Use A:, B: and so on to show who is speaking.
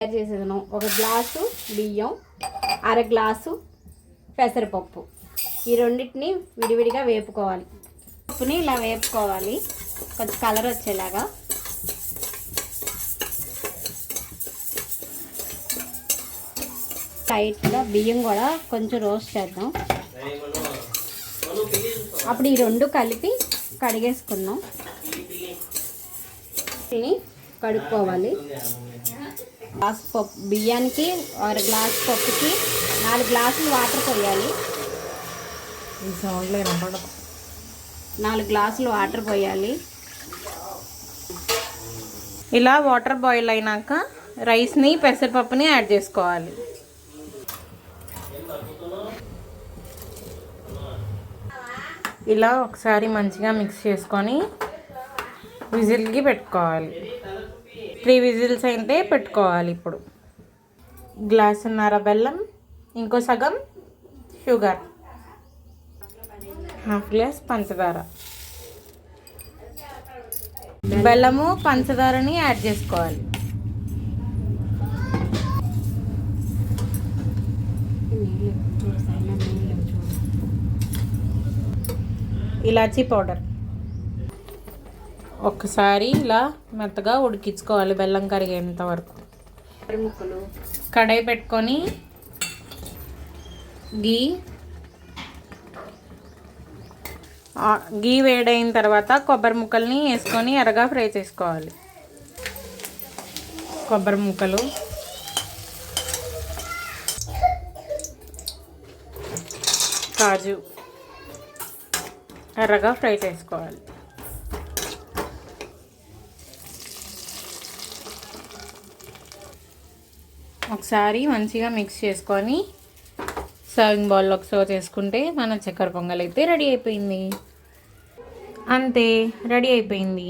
A: తయారు చేసేదాను. 1 గ్లాసు బియ్యం, 1/2 గ్లాసు పెసరపప్పు. ఈ రెండింటిని విడివిడిగా వేపుకోవాలి. పప్పుని ఇలా వేపుకోవాలి కొంచెం కలర్ వచ్చేలాగా. టైట్గా బియ్యం కూడా కొంచెం రోస్ట్ చేద్దాం. అప్పుడు ఈ రెండు కలిపి కడిగేసుకుందాం. కడుక్కోవాలి. గ్లాస్ పప్పు బియ్యానికి 1 గ్లాస్ పప్పుకి 4 గ్లాసులు వాటర్ పోయాలి. 4 గ్లాసులు వాటర్ పోయాలి.
B: ఇలా వాటర్ బాయిల్ అయినాక రైస్ని పెసరపప్పుని యాడ్ చేసుకోవాలి. ఇలా ఒకసారి మంచిగా మిక్స్ చేసుకొని విజిల్కి పెట్టుకోవాలి. 3 విజిల్స్ అయితే పెట్టుకోవాలి. ఇప్పుడు గ్లాసున్నర బెల్లం, ఇంకో సగం షుగర్, 1/2 గ్లాస్ పంచదార. బెల్లము పంచదారని యాడ్ చేసుకోవాలి. ఇలాచీ పౌడర్. ఒక్కసారి ఇలా మెత్తగా ఉడికించుకోవాలి బెల్లం కరిగేంత వరకు. కడాయి పెట్టుకొని గీ వేడైన తర్వాత కొబ్బరి ముక్కల్ని వేసుకొని ఎర్రగా ఫ్రై చేసుకోవాలి. కొబ్బరి ముక్కలు, కాజు ఎర్రగా ఫ్రై చేసుకోవాలి. ఒకసారి మంచిగా మిక్స్ చేసుకొని సర్వింగ్ బౌల్లోకి సర్వ్ చేసుకుంటే మన చక్కెర పొంగల్ అయితే రెడీ అయిపోయింది. అంతే, రెడీ అయిపోయింది.